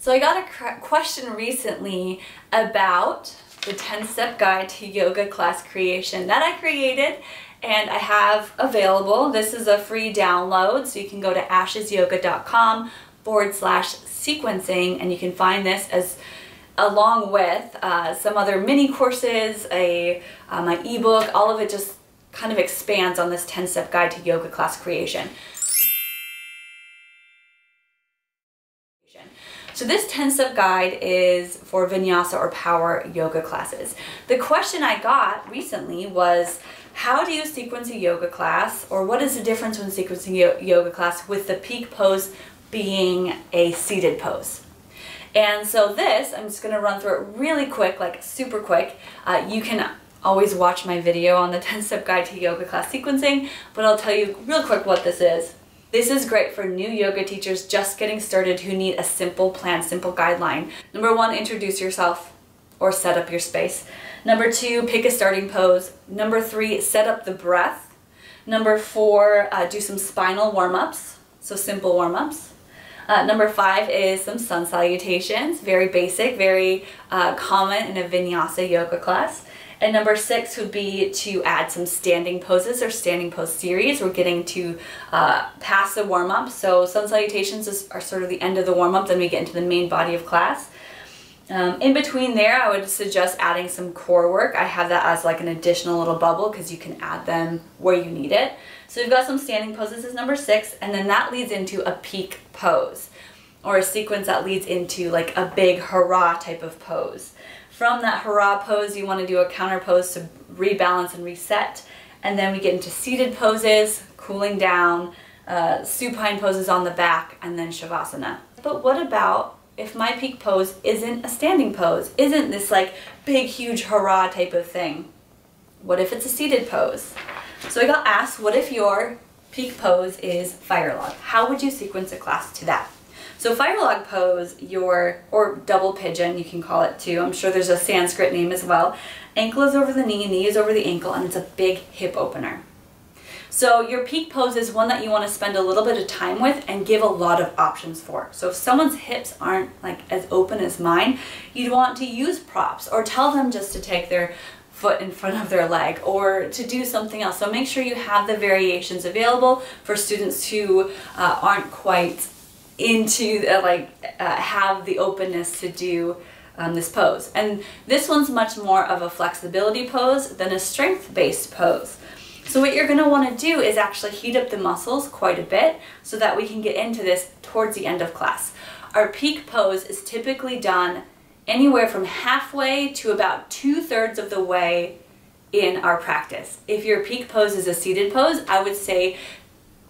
So I got a question recently about the 10-step guide to yoga class creation that I created and I have available. This is a free download, so you can go to ashesyoga.com/sequencing and you can find this as along with some other mini courses, my ebook. All of it just kind of expands on this 10-step guide to yoga class creation. So this 10-step guide is for vinyasa or power yoga classes. The question I got recently was, how do you sequence a yoga class, or what is the difference when sequencing yoga class with the peak pose being a seated pose? And so this, I'm just going to run through it really quick, like super quick. You can always watch my video on the 10-step guide to yoga class sequencing, but I'll tell you real quick what this is. This is great for new yoga teachers just getting started who need a simple plan, simple guideline. Number 1, introduce yourself or set up your space. Number 2, pick a starting pose. Number 3, set up the breath. Number 4, do some spinal warm-ups, so simple warm-ups. Number 5 is some sun salutations, very basic, very common in a vinyasa yoga class. And number 6 would be to add some standing poses or standing pose series. We're getting to past the warm-up. So sun salutations are sort of the end of the warm-up, then we get into the main body of class. In between there, I would suggest adding some core work. I have that as like an additional little bubble because you can add them where you need it. So we've got some standing poses as number 6, and then that leads into a peak pose, or a sequence that leads into like a big hurrah type of pose. From that hurrah pose, you want to do a counter pose to rebalance and reset. And then we get into seated poses, cooling down, supine poses on the back, and then shavasana. But what about if my peak pose isn't a standing pose? Isn't this like big, huge hurrah type of thing? What if it's a seated pose? So I got asked, what if your peak pose is fire log? How would you sequence a class to that? So fire log pose, or double pigeon, you can call it too. I'm sure there's a Sanskrit name as well. Ankle is over the knee is over the ankle, and it's a big hip opener. So your peak pose is one that you want to spend a little bit of time with and give a lot of options for. So if someone's hips aren't like as open as mine, you'd want to use props or tell them just to take their foot in front of their leg or to do something else. So make sure you have the variations available for students who aren't quite into have the openness to do this pose. And this one's much more of a flexibility pose than a strength-based pose. So what you're going to want to do is actually heat up the muscles quite a bit so that we can get into this towards the end of class. Our peak pose is typically done anywhere from halfway to about 2/3 of the way in our practice. If your peak pose is a seated pose, I would say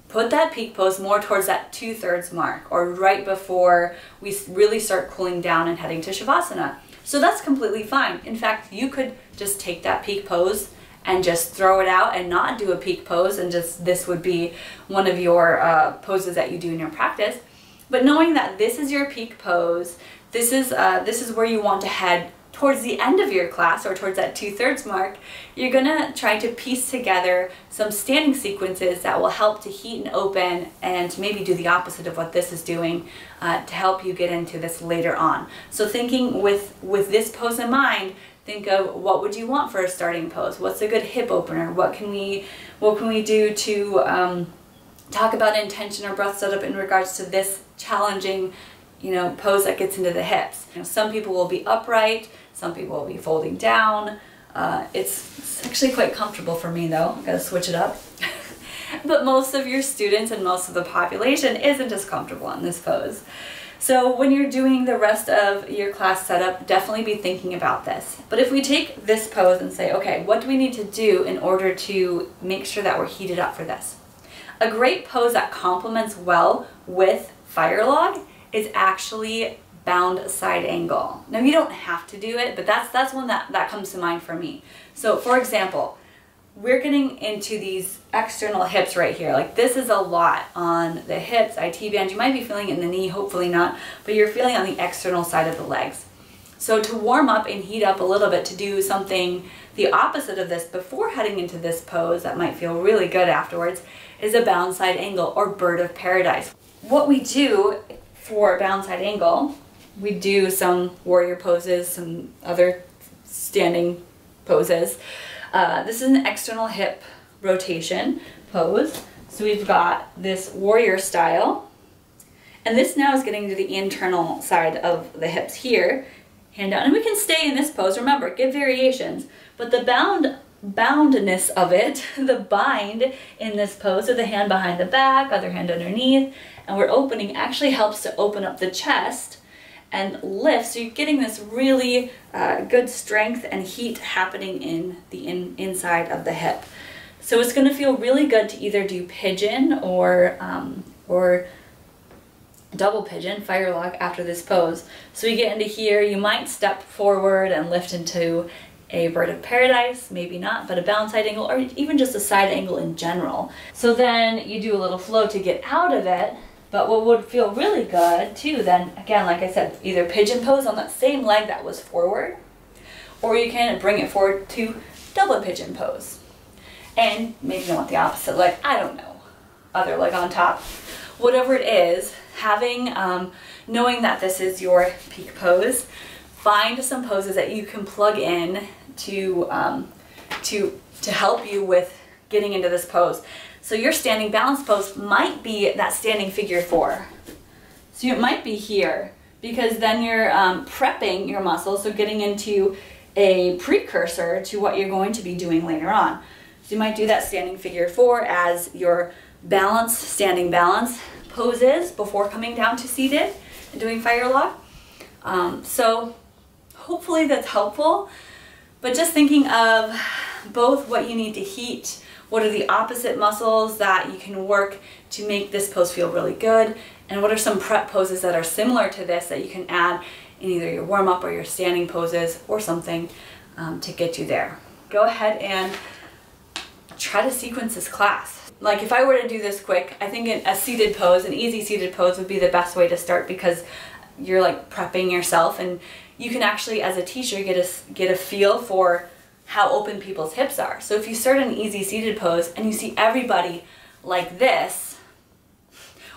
put that peak pose more towards that 2/3 mark, or right before we really start cooling down and heading to shavasana. So that's completely fine. In fact, you could just take that peak pose and just throw it out and not do a peak pose, and just this would be one of your poses that you do in your practice. But knowing that this is your peak pose, this is where you want to head towards the end of your class, or towards that 2/3 mark, you're gonna try to piece together some standing sequences that will help to heat and open and to maybe do the opposite of what this is doing to help you get into this later on. So thinking with this pose in mind, think of what would you want for a starting pose? What's a good hip opener? What can we do to talk about intention or breath setup in regards to this challenging pose that gets into the hips? Some people will be upright, some people will be folding down. It's actually quite comfortable for me though. I've got to switch it up. But most of your students and most of the population isn't as comfortable in this pose. So when you're doing the rest of your class setup, definitely be thinking about this. But if we take this pose and say, okay, what do we need to do in order to make sure that we're heated up for this? A great pose that complements well with fire log is actually bound side angle. Now you don't have to do it, but that's one that comes to mind for me. So for example, we're getting into these external hips right here. Like this is a lot on the hips, IT band. You might be feeling it in the knee, hopefully not, but you're feeling on the external side of the legs. So to warm up and heat up a little bit, to do something the opposite of this before heading into this pose that might feel really good afterwards, is a bound side angle or bird of paradise. What we do for a bound side angle, we do some warrior poses, some other standing poses. This is an external hip rotation pose. So we've got this warrior style, and this now is getting to the internal side of the hips here, hand down. And we can stay in this pose, remember, give variations, but the boundness of it, the bind in this pose, so the hand behind the back, other hand underneath, and we're opening, actually helps to open up the chest and lift, so you're getting this really good strength and heat happening in the inside of the hip. So it's going to feel really good to either do pigeon or double pigeon, fire log, after this pose. So you get into here, you might step forward and lift into a bird of paradise, maybe not, but a balance side angle, or even just a side angle in general. So then you do a little flow to get out of it. But what would feel really good too then, again, like I said, either pigeon pose on that same leg that was forward, or you can bring it forward to double pigeon pose. And maybe you want the opposite leg, I don't know, other leg on top. Whatever it is, having, knowing that this is your peak pose, find some poses that you can plug in to help you with getting into this pose. So your standing balance pose might be that standing figure 4. So it might be here, because then you're prepping your muscles, so getting into a precursor to what you're going to be doing later on. So you might do that standing figure 4 as your balance, standing balance poses before coming down to seated and doing fire log. So hopefully that's helpful, but just thinking of both what you need to heat, what are the opposite muscles that you can work to make this pose feel really good, and what are some prep poses that are similar to this that you can add in either your warm-up or your standing poses or something to get you there. Go ahead and try to sequence this class. Like if I were to do this quick, I think a seated pose, an easy seated pose would be the best way to start, because you're like prepping yourself, and you can actually, as a teacher, get a feel for how open people's hips are. So if you start an easy seated pose and you see everybody like this,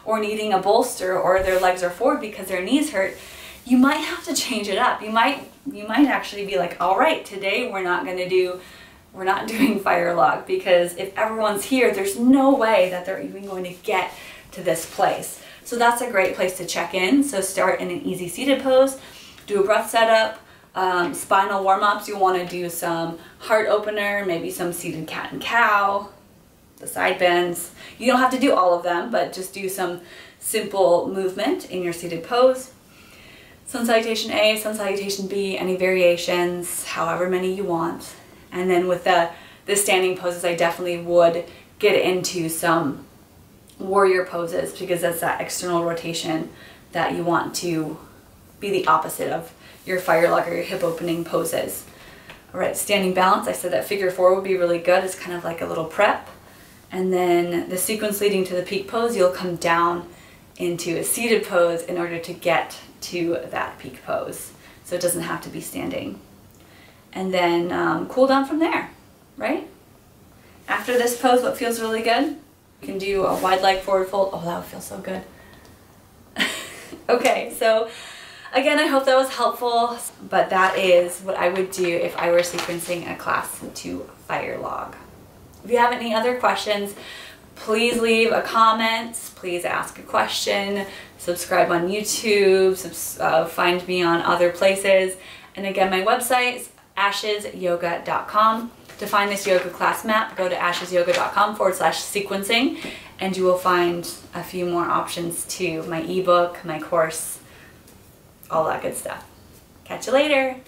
or needing a bolster, or their legs are forward because their knees hurt, you might have to change it up. You might actually be like, all right, today we're not doing fire log, because if everyone's here, there's no way that they're even going to get to this place. So that's a great place to check in. So start in an easy seated pose, do a breath setup, spinal warm-ups. You want to do some heart opener, maybe some seated cat and cow, the side bends. You don't have to do all of them, but just do some simple movement in your seated pose. Sun salutation A, sun salutation B, any variations, however many you want. And then with the standing poses, I definitely would get into some warrior poses, because that's that external rotation that you want to be the opposite of your fire log or your hip opening poses. All right, standing balance, I said that figure 4 would be really good. It's kind of like a little prep. And then the sequence leading to the peak pose, you'll come down into a seated pose in order to get to that peak pose. So it doesn't have to be standing. And then cool down from there, right? After this pose, what feels really good? You can do a wide leg forward fold. Oh, that would feel so good. Okay, so again, I hope that was helpful, but that is what I would do if I were sequencing a class to fire log. If you have any other questions, please leave a comment, please ask a question, subscribe on YouTube, find me on other places. And again, my website is ashesyoga.com. To find this yoga class map, go to ashesyoga.com/sequencing, and you will find a few more options too. My ebook, my course, all that good stuff. Catch you later.